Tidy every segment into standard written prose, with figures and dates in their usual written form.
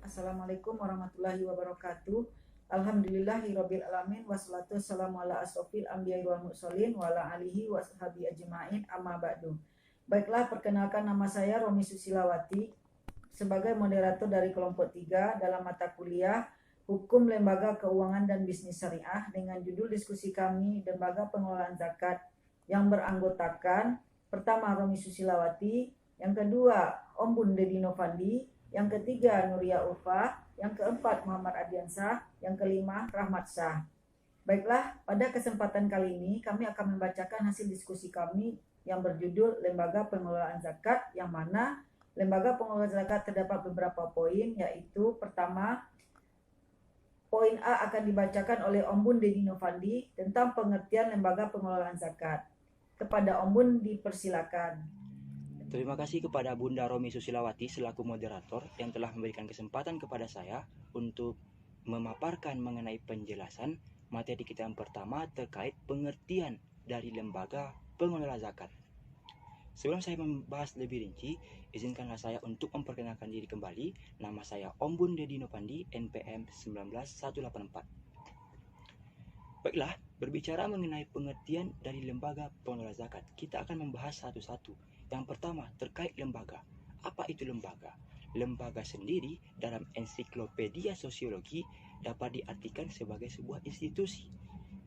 Assalamualaikum warahmatullahi wabarakatuh. Alhamdulillahirabbil alamin wassalatu wassalamu ala asrofil anbiya'i wal mursalin wa ala alihi washabi ajmain amma ba'du. Baiklah, perkenalkan nama saya Romi Susilawati sebagai moderator dari kelompok 3 dalam mata kuliah Hukum Lembaga Keuangan dan Bisnis Syariah dengan judul diskusi kami Lembaga Pengelolaan Zakat yang beranggotakan pertama Romi Susilawati, yang kedua Om Bun Dedi Novandi, yang ketiga Nuria Ulfa, yang keempat Muhammad Adiansah, yang kelima Rahmat Shah. Baiklah, pada kesempatan kali ini kami akan membacakan hasil diskusi kami yang berjudul Lembaga Pengelolaan Zakat, yang mana Lembaga Pengelolaan Zakat terdapat beberapa poin, yaitu pertama, poin A akan dibacakan oleh Om Bun Dedi Novandi tentang pengertian Lembaga Pengelolaan Zakat. Kepada Om Bun dipersilakan. Terima kasih kepada Bunda Romi Susilawati selaku moderator yang telah memberikan kesempatan kepada saya untuk memaparkan mengenai penjelasan materi kita yang pertama terkait pengertian dari Lembaga Pengelola Zakat. Sebelum saya membahas lebih rinci, izinkanlah saya untuk memperkenalkan diri kembali. Nama saya Om Bun Dedi Novandi, NPM 19184. Baiklah, berbicara mengenai pengertian dari Lembaga Pengelola Zakat, kita akan membahas satu-satu. Yang pertama, terkait lembaga. Apa itu lembaga? Lembaga sendiri dalam ensiklopedia sosiologi dapat diartikan sebagai sebuah institusi,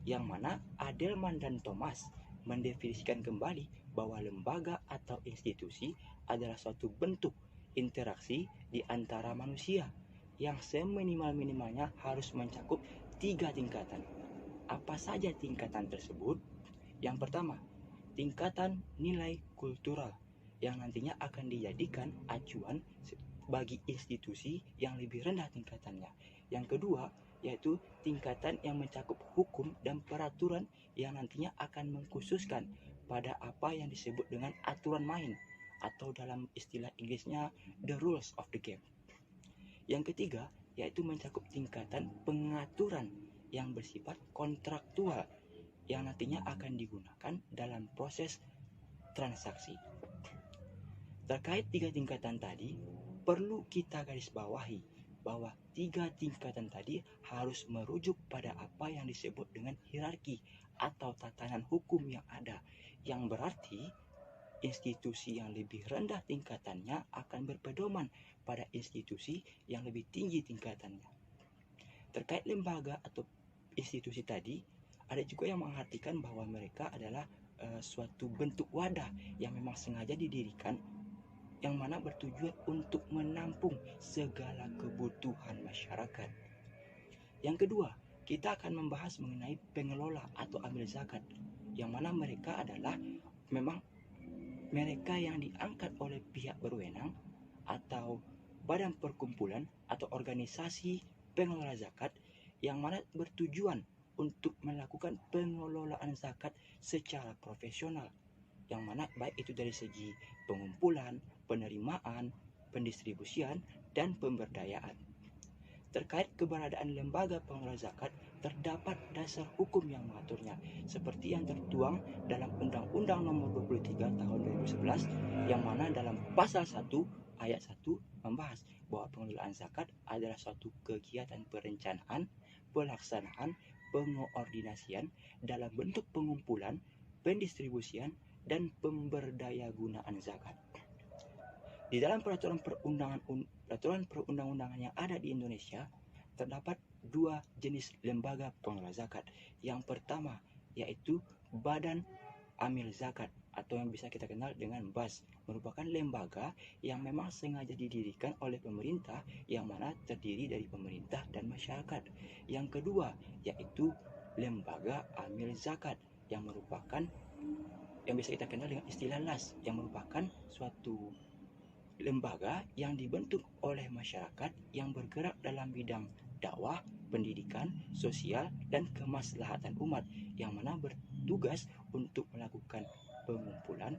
yang mana Adelman dan Thomas mendefinisikan kembali bahwa lembaga atau institusi adalah suatu bentuk interaksi di antara manusia yang seminimal-minimalnya harus mencakup 3 tingkatan. Apa saja tingkatan tersebut? Yang pertama, tingkatan nilai kultural yang nantinya akan dijadikan acuan bagi institusi yang lebih rendah tingkatannya. Yang kedua, yaitu tingkatan yang mencakup hukum dan peraturan yang nantinya akan mengkhususkan pada apa yang disebut dengan aturan main atau dalam istilah Inggrisnya the rules of the game. Yang ketiga, yaitu mencakup tingkatan pengaturan yang bersifat kontraktual yang nantinya akan digunakan dalam proses transaksi. Terkait 3 tingkatan tadi, perlu kita garis bawahi bahwa 3 tingkatan tadi harus merujuk pada apa yang disebut dengan hierarki atau tatanan hukum yang ada, yang berarti institusi yang lebih rendah tingkatannya akan berpedoman pada institusi yang lebih tinggi tingkatannya. Terkait lembaga atau institusi tadi, ada juga yang mengartikan bahwa mereka adalah suatu bentuk wadah yang memang sengaja didirikan, yang mana bertujuan untuk menampung segala kebutuhan masyarakat. Yang kedua, kita akan membahas mengenai pengelola atau amil zakat, yang mana mereka adalah memang mereka yang diangkat oleh pihak berwenang atau badan perkumpulan atau organisasi pengelola zakat, yang mana bertujuan untuk melakukan pengelolaan zakat secara profesional, yang mana baik itu dari segi pengumpulan, penerimaan, pendistribusian, dan pemberdayaan. Terkait keberadaan lembaga pengelola zakat, terdapat dasar hukum yang mengaturnya, seperti yang tertuang dalam Undang-Undang Nomor 23 Tahun 2011, yang mana dalam pasal 1 ayat 1 membahas bahwa pengelolaan zakat adalah suatu kegiatan perencanaan, pelaksanaan, pengoordinasian dalam bentuk pengumpulan, pendistribusian, dan pemberdayagunaan zakat. Di dalam peraturan perundang-undangan yang ada di Indonesia, terdapat 2 jenis lembaga pengelola zakat. Yang pertama yaitu Badan Amil Zakat atau yang bisa kita kenal dengan BAS, merupakan lembaga yang memang sengaja didirikan oleh pemerintah, yang mana terdiri dari pemerintah dan masyarakat. Yang kedua yaitu Lembaga Amil Zakat yang merupakan yang bisa kita kenal dengan istilah LAS, yang merupakan suatu lembaga yang dibentuk oleh masyarakat yang bergerak dalam bidang dakwah, pendidikan, sosial, dan kemaslahatan umat, yang mana bertugas untuk melakukan pengumpulan,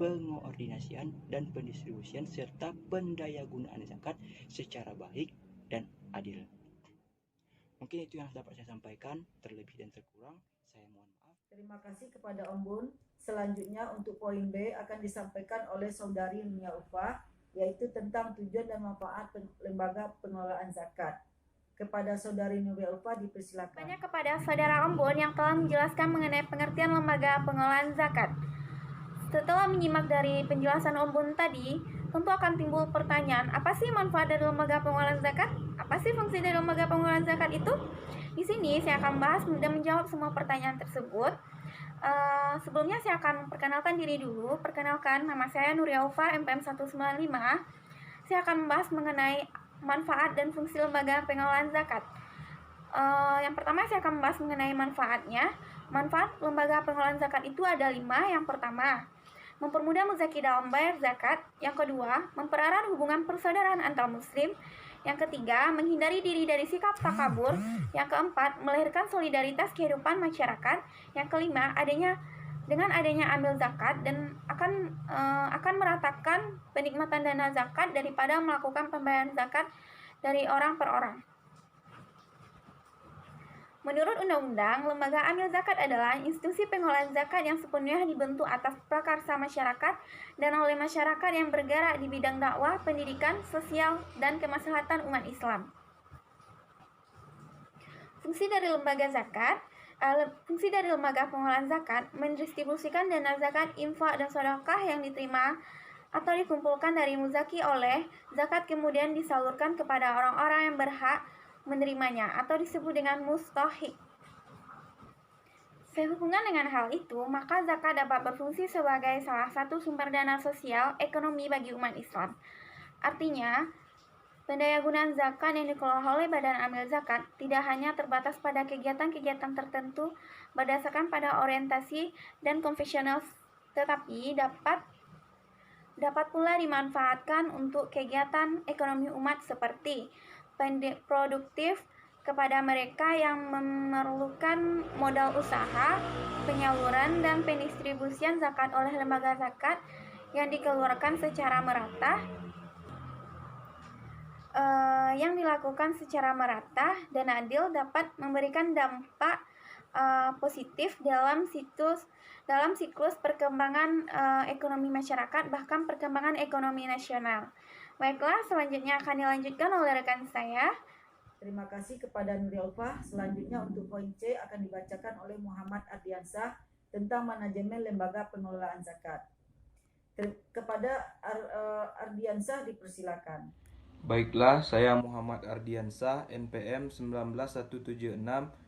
pengoordinasian, dan pendistribusian serta pendayagunaan zakat secara baik dan adil. Mungkin itu yang dapat saya sampaikan, terlebih dan terkurang saya mohon maaf. Terima kasih kepada Om Bun. Selanjutnya untuk poin B akan disampaikan oleh Saudari Nuria Ufa, yaitu tentang tujuan dan manfaat lembaga pengelolaan zakat. Kepada Saudari Nuria Ufa dipersilakan. Banyak kepada Saudara Ombud yang telah menjelaskan mengenai pengertian lembaga pengelolaan zakat. Setelah menyimak dari penjelasan Ombud tadi, tentu akan timbul pertanyaan, apa sih manfaat dari lembaga pengelolaan zakat? Apa sih fungsi dari lembaga pengelolaan zakat itu? Di sini saya akan membahas dan menjawab semua pertanyaan tersebut. Sebelumnya saya akan perkenalkan diri dulu. Perkenalkan, nama saya Nuria Ufa, MPM 195. Saya akan membahas mengenai manfaat dan fungsi lembaga pengelolaan zakat. Yang pertama saya akan membahas mengenai manfaatnya. Manfaat lembaga pengelolaan zakat itu ada 5. Yang pertama, mempermudah muzaki dalam bayar zakat. Yang kedua, mempererat hubungan persaudaraan antar muslim. Yang ketiga, menghindari diri dari sikap takabur. Yang keempat, melahirkan solidaritas kehidupan masyarakat. Yang kelima, dengan adanya amil zakat dan akan meratakan penikmatan dana zakat daripada melakukan pembayaran zakat dari orang per orang. Menurut undang-undang, lembaga amil zakat adalah institusi pengelolaan zakat yang sepenuhnya dibentuk atas prakarsa masyarakat dan oleh masyarakat yang bergerak di bidang dakwah, pendidikan, sosial, dan kemaslahatan umat Islam. Fungsi dari lembaga pengelolaan zakat mendistribusikan dana zakat, infak, dan sedekah yang diterima atau dikumpulkan dari muzaki oleh zakat kemudian disalurkan kepada orang-orang yang berhak menerimanya atau disebut dengan mustahik. Sehubungan dengan hal itu, maka zakat dapat berfungsi sebagai salah satu sumber dana sosial ekonomi bagi umat Islam. Artinya, pendayagunaan zakat yang dikelola oleh Badan Amil Zakat tidak hanya terbatas pada kegiatan-kegiatan tertentu berdasarkan pada orientasi dan konvensional, tetapi dapat pula dimanfaatkan untuk kegiatan ekonomi umat seperti produktif kepada mereka yang memerlukan modal usaha, penyaluran dan pendistribusian zakat oleh lembaga zakat yang dikeluarkan secara merata, dan adil dapat memberikan dampak positif dalam siklus perkembangan ekonomi masyarakat, bahkan perkembangan ekonomi nasional. Baiklah, selanjutnya akan dilanjutkan oleh rekan saya. Terima kasih kepada Nuria Ufa. Selanjutnya untuk poin C akan dibacakan oleh Muhammad Ardiansah tentang manajemen lembaga pengelolaan zakat. Kepada Ardiansah dipersilakan. Baiklah, saya Muhammad Ardiansah, NPM 19176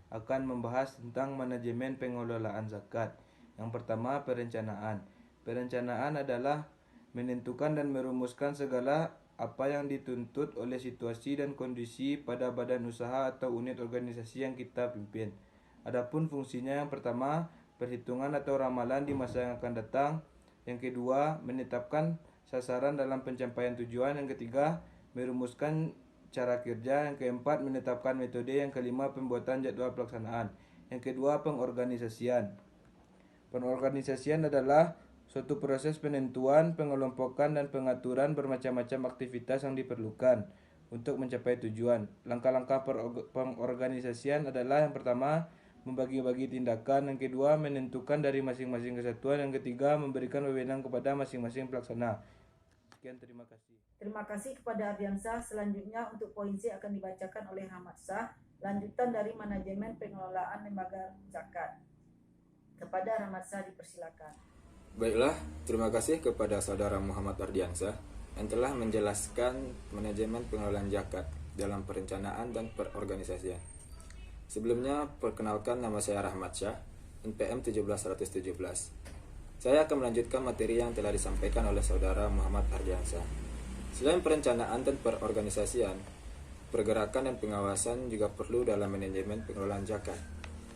akan membahas tentang manajemen pengelolaan zakat. Yang pertama, perencanaan. Perencanaan adalah menentukan dan merumuskan segala apa yang dituntut oleh situasi dan kondisi pada badan usaha atau unit organisasi yang kita pimpin. Adapun fungsinya, yang pertama, perhitungan atau ramalan di masa yang akan datang. Yang kedua, menetapkan sasaran dalam pencapaian tujuan. Yang ketiga, merumuskan cara kerja. Yang keempat, menetapkan metode. Yang kelima, pembuatan jadwal pelaksanaan. Yang kedua, pengorganisasian. Pengorganisasian adalah suatu proses penentuan, pengelompokan, dan pengaturan bermacam-macam aktivitas yang diperlukan untuk mencapai tujuan. Langkah-langkah pengorganisasian adalah yang pertama, membagi-bagi tindakan. Yang kedua, menentukan dari masing-masing kesatuan. Yang ketiga, memberikan wewenang kepada masing-masing pelaksana. Sekian, terima kasih. Terima kasih kepada Ardiansah. Selanjutnya untuk poin C akan dibacakan oleh Ahmad Shah, lanjutan dari manajemen pengelolaan lembaga zakat. Kepada Ahmad Shah dipersilakan. Baiklah, terima kasih kepada Saudara Muhammad Ardiansah yang telah menjelaskan manajemen pengelolaan zakat dalam perencanaan dan perorganisasian. Sebelumnya, perkenalkan, nama saya Rahmat Syah, NPM 17117. Saya akan melanjutkan materi yang telah disampaikan oleh Saudara Muhammad Ardiansah. Selain perencanaan dan perorganisasian, pergerakan dan pengawasan juga perlu dalam manajemen pengelolaan zakat,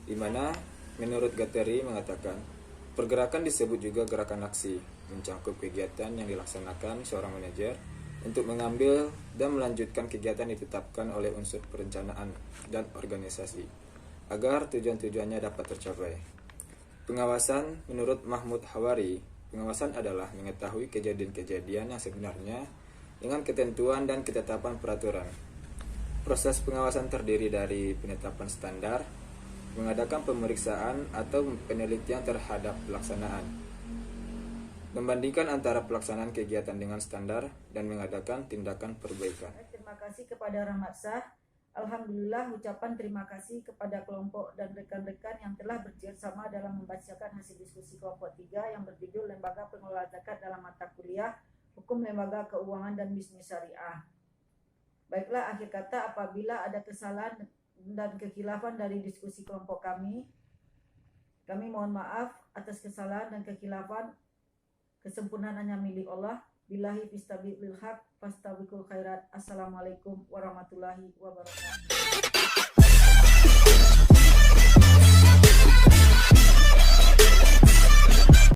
di mana menurut Gattari mengatakan, pergerakan disebut juga gerakan aksi, mencakup kegiatan yang dilaksanakan seorang manajer untuk mengambil dan melanjutkan kegiatan ditetapkan oleh unsur perencanaan dan organisasi, agar tujuan-tujuannya dapat tercapai. Pengawasan, menurut Mahmud Hawari, pengawasan adalah mengetahui kejadian-kejadian yang sebenarnya dengan ketentuan dan ketetapan peraturan. Proses pengawasan terdiri dari penetapan standar, mengadakan pemeriksaan atau penelitian terhadap pelaksanaan, membandingkan antara pelaksanaan kegiatan dengan standar, dan mengadakan tindakan perbaikan. Terima kasih kepada Rahmat Shah. Alhamdulillah, ucapan terima kasih kepada kelompok dan rekan-rekan yang telah bekerjasama dalam membacakan hasil diskusi kelompok 3 yang berjudul Lembaga Pengelola Zakat dalam mata kuliah Hukum Lembaga Keuangan dan Bisnis Syariah. Baiklah, akhir kata, apabila ada kesalahan dan kekhilafan dari diskusi kelompok kami mohon maaf atas kesalahan dan kekhilafan. Kesempurnaan hanya milik Allah. Billahi fistabiqil haq fastabiqul khairat. Assalamualaikum warahmatullahi wabarakatuh.